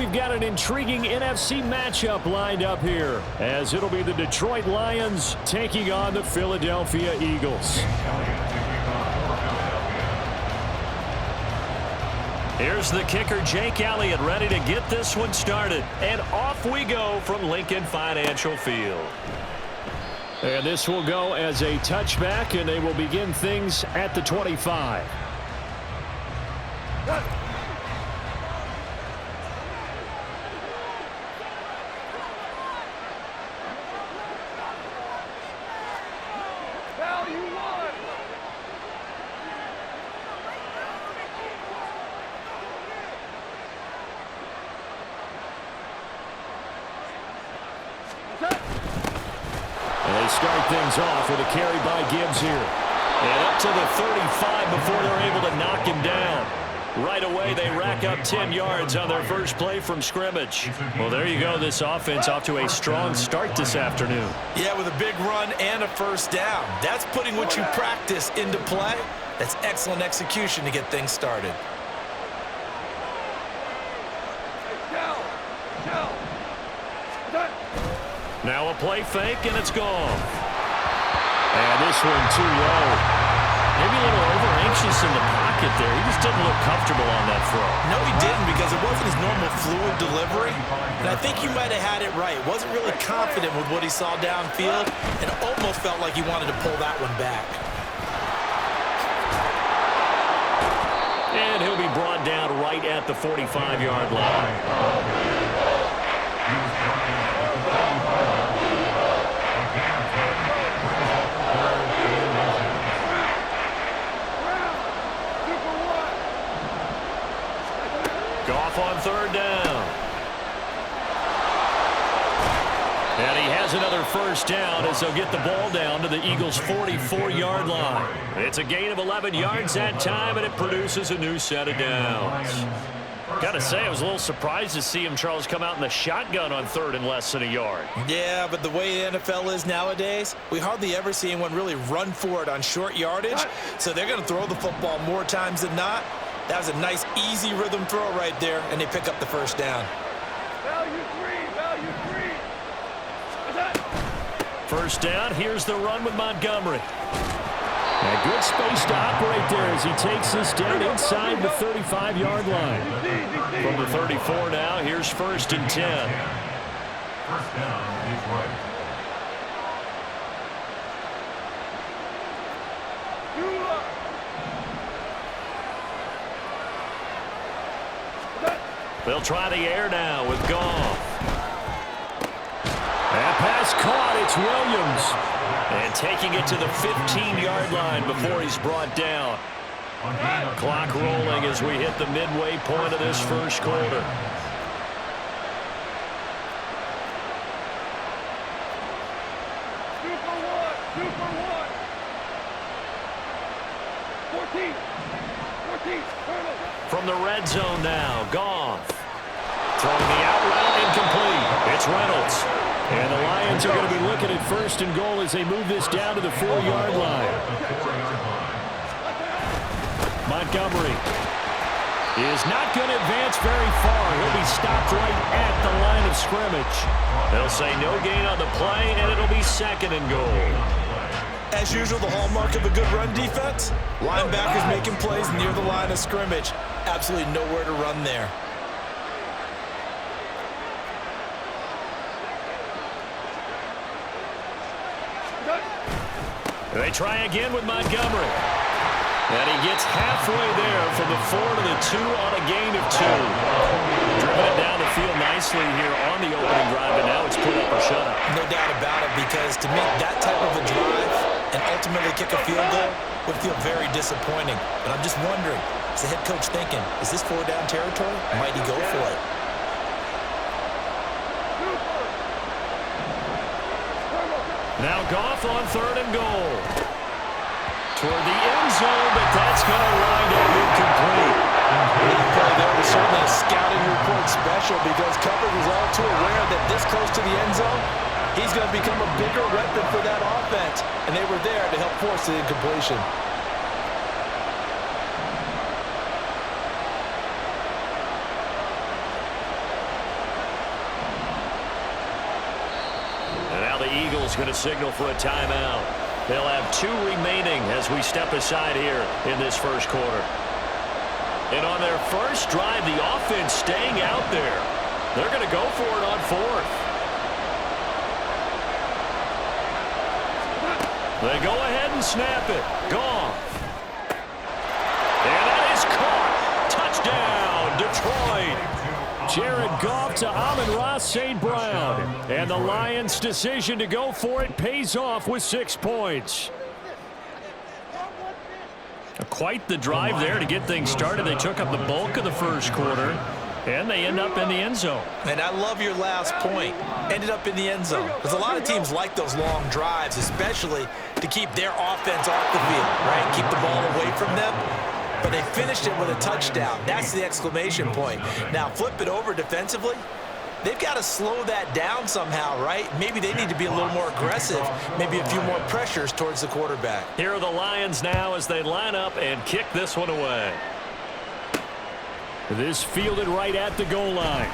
we've got an intriguing NFC matchup lined up here, as it'll be the Detroit Lions taking on the Philadelphia Eagles. Here's the kicker, Jake Elliott, ready to get this one started. And off we go from Lincoln Financial Field. And this will go as a touchback, and they will begin things at the 25. Start things off with a carry by Gibbs here. And up to the 35 before they're able to knock him down. Right away, they rack up 10 yards on their first play from scrimmage. Well, there you go. This offense off to a strong start this afternoon. Yeah, with a big run and a first down. That's putting what you practice into play. That's excellent execution to get things started. Now a play fake, and it's gone. And this one too low. Maybe a little over-anxious in the pocket there. He just didn't look comfortable on that throw. No, he didn't, because it wasn't his normal fluid delivery. And I think he might have had it right. Wasn't really confident with what he saw downfield, and almost felt like he wanted to pull that one back. And he'll be brought down right at the 45-yard line. Goff on third down. And he has another first down as they'll get the ball down to the Eagles' 44-yard line. It's a gain of 11 yards that time, and it produces a new set of downs. Got to say, I was a little surprised to see him, Charles, come out in the shotgun on third and less than a yard. Yeah, but the way the NFL is nowadays, we hardly ever see anyone really run for it on short yardage. So they're going to throw the football more times than not. That was a nice, easy rhythm throw right there, and they pick up the first down. Value three. First down, here's the run with Montgomery. A good space to operate there as he takes this down inside the 35-yard line. From the 34 now, here's first and 10. First down, Detroit. They'll try the air now with Goff. That pass caught. It's Williams. And taking it to the 15-yard line before he's brought down. Clock rolling as we hit the midway point of this first quarter. Super one. 14. From the red zone now, Goff. Throwing the out route incomplete. It's Reynolds. And the Lions are going to be looking at first and goal as they move this down to the 4-yard line. Montgomery is not going to advance very far. He'll be stopped right at the line of scrimmage. They'll say no gain on the play, and it'll be second and goal. As usual, the hallmark of a good run defense, linebackers making plays near the line of scrimmage. Absolutely nowhere to run there. They try again with Montgomery. And he gets halfway there from the 4 to the 2 on a gain of 2. Driven it down the field nicely here on the opening drive, and now it's put up or shut up. No doubt about it, because to make that type of a drive and ultimately kick a field goal would feel very disappointing. But I'm just wondering, is the head coach thinking, is this 4-down territory? Might he go for it? Now Goff on third and goal. Toward the end zone, but that's going to wind up incomplete. That play there was certainly a scouting report special, because Cover was all too aware that this close to the end zone, he's going to become a bigger weapon for that offense, and they were there to help force the incompletion. Eagles going to signal for a timeout. They'll have 2 remaining as we step aside here in this first quarter. And on their first drive, the offense staying out there. They're going to go for it on 4th. They go ahead and snap it. Goff. And that is caught. Touchdown, Detroit. Jared Goff to Amon-Ra St. Brown. And the Lions' decision to go for it pays off with 6 points. Quite the drive there to get things started. They took up the bulk of the first quarter, and they end up in the end zone. And I love your last point. Ended up in the end zone. Because a lot of teams like those long drives, especially to keep their offense off the field, right? Keep the ball away from them. But they finished it with a touchdown. That's the exclamation point. Now, flip it over defensively. They've got to slow that down somehow, right? Maybe they need to be a little more aggressive, maybe a few more pressures towards the quarterback. Here are the Lions now as they line up and kick this one away. This fielded right at the goal line.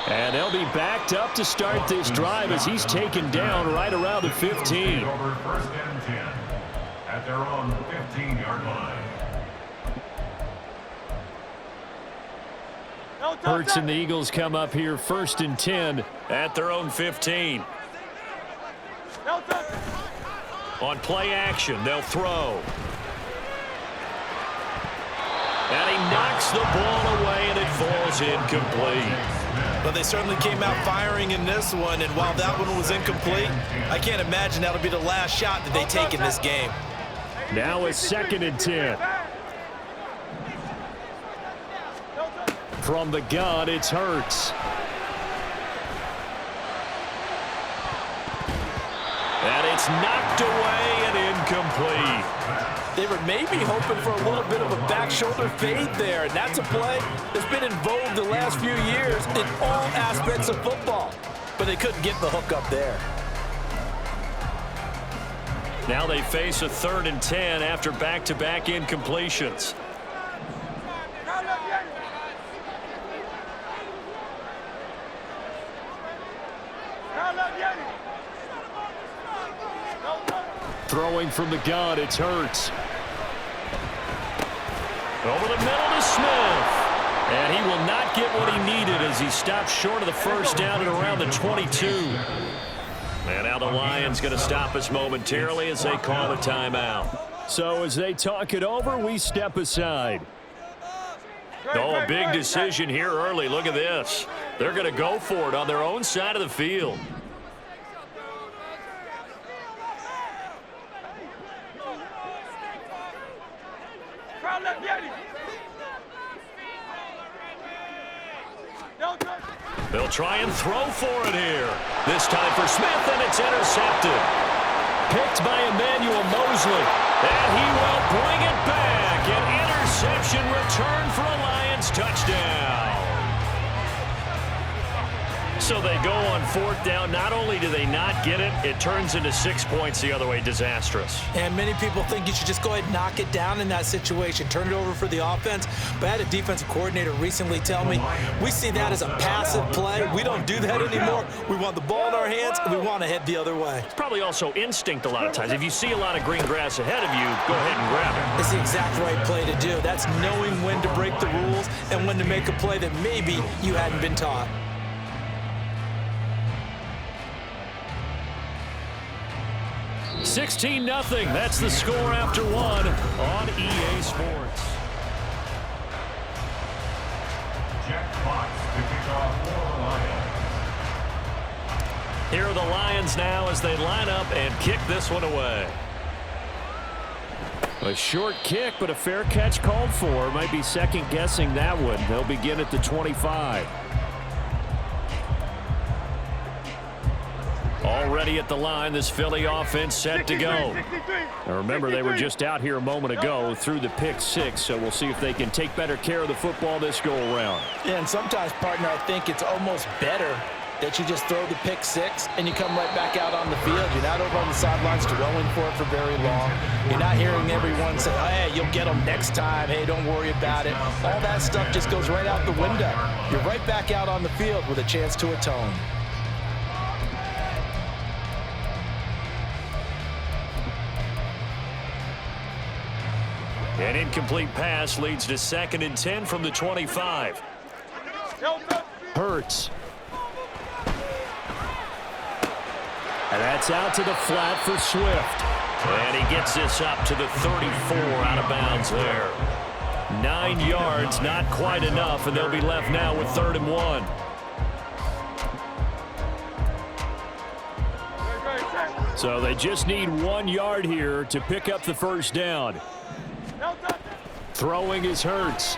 And they'll be backed up to start this drive as he's taken down right around the 15. Over 1st and 10 at their own 15-yard line. Hurts and the Eagles come up here 1st and 10 at their own 15. On play action, they'll throw. And he knocks the ball away, and it falls incomplete. But they certainly came out firing in this one, and while that one was incomplete, I can't imagine that'll be the last shot that they take in this game. Now it's 2nd and 10. From the gun, it's Hurts. And it's knocked away and incomplete. They were maybe hoping for a little bit of a back shoulder fade there, and that's a play that's been in vogue the last few years in all aspects of football. But they couldn't get the hook up there. Now they face a 3rd and 10 after back-to-back incompletions. Throwing from the gun, it's Hurts. Over the middle to Smith. And he will not get what he needed as he stopped short of the first down at around the 22. And now the Lions going to stop us momentarily as they call a timeout. So as they talk it over, we step aside. Oh, a big decision here early. Look at this. They're going to go for it on their own side of the field. They'll try and throw for it here. This time for Smith, and it's intercepted. Picked by Emmanuel Mosley. And he will bring it back. An interception return for a Lions touchdown. So they go on 4th down. Not only do they not get it, it turns into 6 points the other way. Disastrous. And many people think you should just go ahead and knock it down in that situation. Turn it over for the offense. But I had a defensive coordinator recently tell me, we see that as a passive play. We don't do that anymore. We want the ball in our hands, and we want to head the other way. It's probably also instinct a lot of times. If you see a lot of green grass ahead of you, go ahead and grab it. It's the exact right play to do. That's knowing when to break the rules and when to make a play that maybe you hadn't been taught. 16-0. That's the score after one on EA Sports. Jack Fox to kick off for the Lions. Here are the Lions now as they line up and kick this one away. A short kick, but a fair catch called for. Might be second-guessing that one. They'll begin at the 25. Already at the line, this Philly offense set to go. Now remember, they were just out here a moment ago through the pick 6, so we'll see if they can take better care of the football this go-around. Yeah, and sometimes, partner, I think it's almost better that you just throw the pick 6 and you come right back out on the field. You're not over on the sidelines dwelling for it for very long. You're not hearing everyone say, hey, you'll get them next time. Hey, don't worry about it. All that stuff just goes right out the window. You're right back out on the field with a chance to atone. An incomplete pass leads to 2nd and 10 from the 25. Hurts. And that's out to the flat for Swift. And he gets this up to the 34 out of bounds there. 9 yards, not quite enough, and they'll be left now with 3rd and 1. So they just need 1 yard here to pick up the first down. Throwing is Hurts.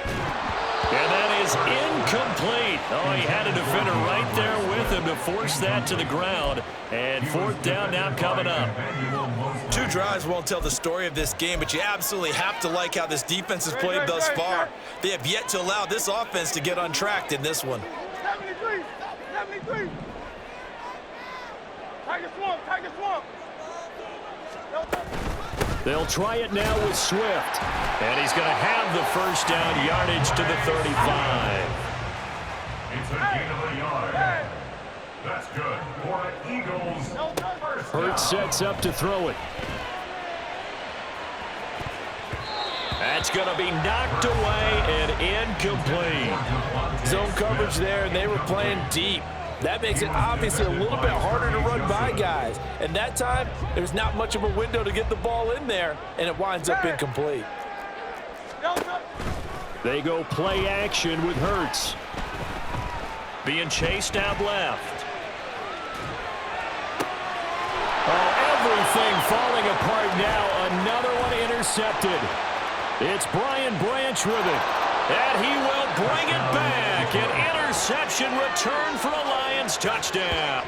And that is incomplete. Oh, he had a defender right there with him to force that to the ground. And 4th down now coming up. 2 drives won't tell the story of this game, but you absolutely have to like how this defense has played thus far. They have yet to allow this offense to get untracked in this one. 73. Tiger Swamp. They'll try it now with Swift. And he's going to have the first down, yardage to the 35. It's a gain of a yard. That's good for the Eagles. Hurts sets up to throw it. That's going to be knocked away and incomplete. Zone coverage there, and they were playing deep. That makes it obviously a little bit harder to run by guys. And that time, there's not much of a window to get the ball in there, and it winds up incomplete. They go play action with Hurts. Being chased out left. Oh, everything falling apart now. Another one intercepted. It's Brian Branch with it. And he will bring it back. An interception return for a Lions touchdown.